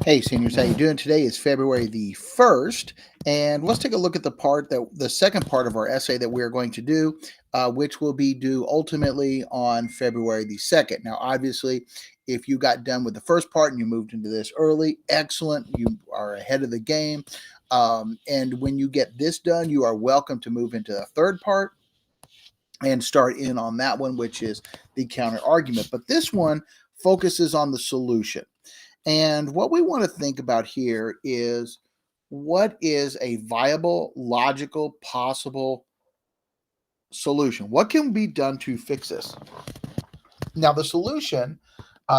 Hey, seniors, how you doing? Today is February the 1st, and let's take a look at the second part of our essay that we're going to do, which will be due ultimately on February the 2nd. Now, obviously, if you got done with the first part and you moved into this early, excellent. You are ahead of the game. And when you get this done, you are welcome to move into the third part and start in on that one, which is the counter argument. But this one focuses on the solution. And what we want to think about here is what is a viable, logical, possible solution? What can be done to fix this? Now, the solution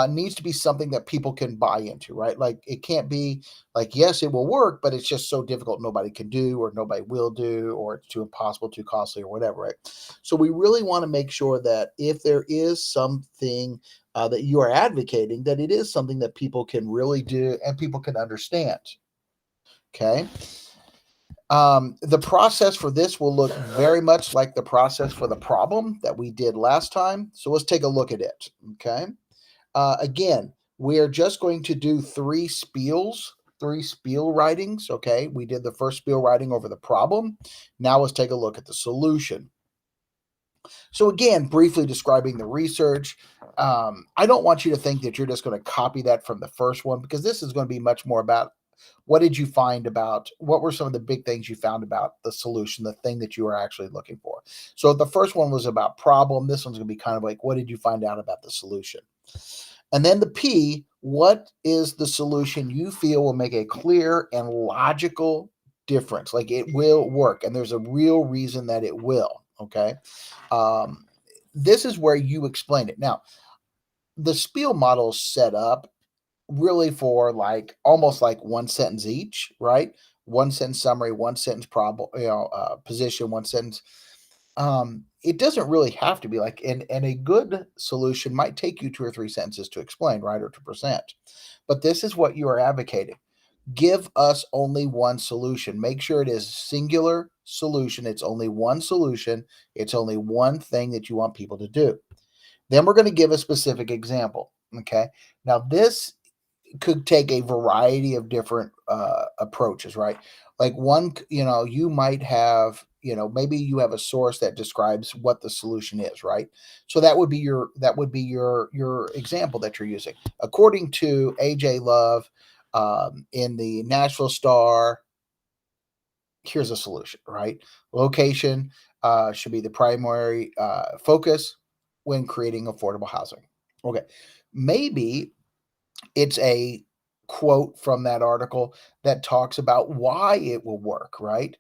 needs to be something that people can buy into, right? Like it can't be like, yes, it will work, but it's just so difficult nobody can do or nobody will do, or it's too impossible, too costly, or whatever, right? So we really want to make sure that if there is something that you are advocating, that it is something that people can really do and people can understand. Okay. The process for this will look very much like the process for the problem that we did last time. So let's take a look at it. Okay. Again, we are just going to do three spiel writings. Okay. We did the first spiel writing over the problem. Now let's take a look at the solution. So again, briefly describing the research. I don't want you to think that you're just going to copy that from the first one, because this is going to be much more about what did you find about, what were some of the big things you found about the solution, the thing that you are actually looking for. So the first one was about problem. This one's going to be kind of like, what did you find out about the solution? And then the P, what is the solution you feel will make a clear and logical difference? Like it will work, and there's a real reason that it will. Okay. This is where you explain it. Now, the spiel model is set up really for like almost like one sentence each, right? One sentence summary, one sentence problem, position, one sentence. It doesn't really have to be like, and a good solution might take you 2 or 3 sentences to explain, right, or to present. But this is what you are advocating. Give us only one solution. Make sure it is singular solution. It's only one solution. It's only one thing that you want people to do. Then we're going to give a specific example. Okay. Now this could take a variety of different approaches, right? Like one, you might have, maybe you have a source that describes what the solution is, right? So that would be your example that you're using. According to AJ Love, in the Nashville Star, here's a solution, right? Location should be the primary focus when creating affordable housing. Okay, maybe it's a quote from that article that talks about why it will work, right?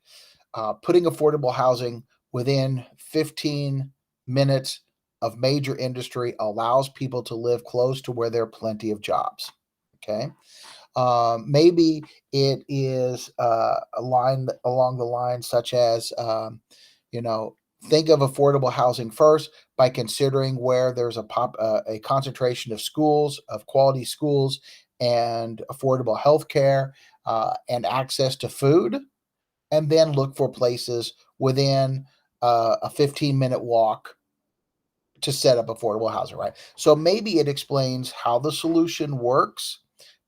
Putting affordable housing within 15 minutes of major industry allows people to live close to where there are plenty of jobs. Okay. Maybe it is a line along the line such as, think of affordable housing first by considering where there's a concentration of schools, of quality schools, and affordable health care, and access to food, and then look for places within a 15-minute walk to set up affordable housing, right? So maybe it explains how the solution works.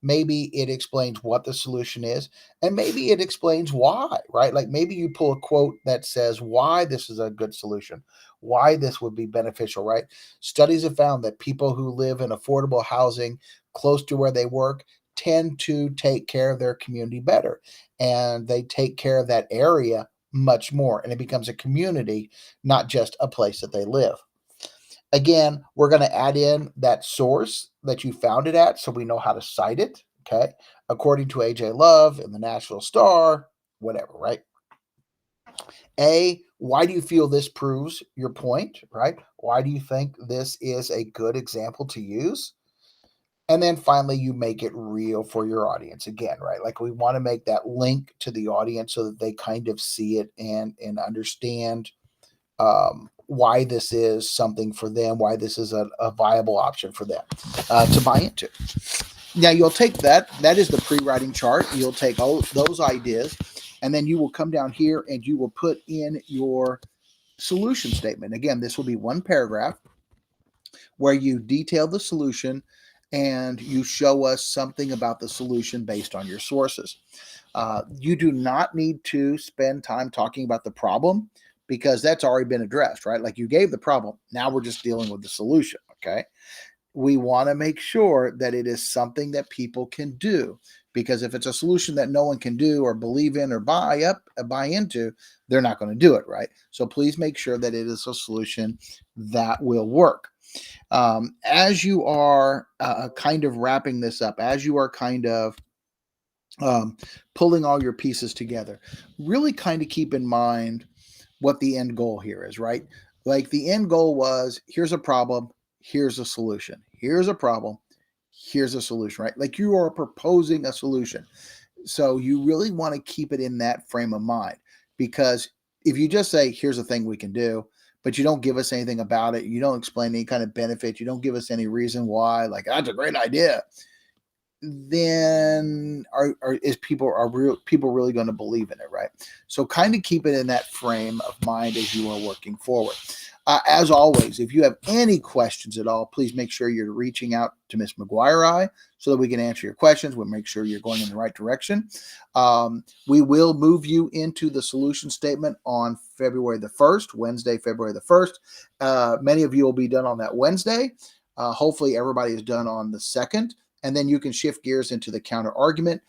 Maybe it explains what the solution is, and maybe it explains why, right? Like maybe you pull a quote that says why this is a good solution, why this would be beneficial, right? Studies have found that people who live in affordable housing close to where they work tend to take care of their community better, and they take care of that area much more, and it becomes a community, not just a place that they live. Again, we're going to add in that source that you found it at so we know how to cite it, okay? According to AJ Love in the Nashville Star, whatever, right? A, why do you feel this proves your point, right? Why do you think this is a good example to use? And then finally, you make it real for your audience again, right? Like we want to make that link to the audience so that they kind of see it and understand why this is something for them, why this is a viable option for them to buy into. Now you'll take that is the pre-writing chart. You'll take all those ideas, and then you will come down here and you will put in your solution statement. Again, this will be one paragraph. where you detail the solution and you show us something about the solution based on your sources. You do not need to spend time talking about the problem because that's already been addressed, right? Like you gave the problem. Now we're just dealing with the solution. Okay. We want to make sure that it is something that people can do, because if it's a solution that no one can do or believe in or buy into, they're not going to do it, right? So please make sure that it is a solution that will work. As you are kind of wrapping this up, as you are kind of um, pulling all your pieces together, really kind of keep in mind what the end goal here is, right? Like the end goal was, here's a problem, here's a solution. Here's a problem, here's a solution, right? Like you are proposing a solution. So you really want to keep it in that frame of mind, because if you just say, here's a thing we can do, but you don't give us anything about it, you don't explain any kind of benefit, you don't give us any reason why, like that's a great idea, then is people really going to believe in it, right? So kind of keep it in that frame of mind as you are working forward. As always, if you have any questions at all, please make sure you're reaching out to Miss McGuire so that we can answer your questions. We'll make sure you're going in the right direction. We will move you into the solution statement on February the 1st, Wednesday, February the 1st. Many of you will be done on that Wednesday. Hopefully everybody is done on the 2nd. And then you can shift gears into the counter argument,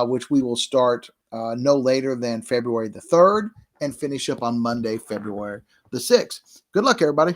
which we will start no later than February the 3rd and finish up on Monday, February the 6th. Good luck, everybody.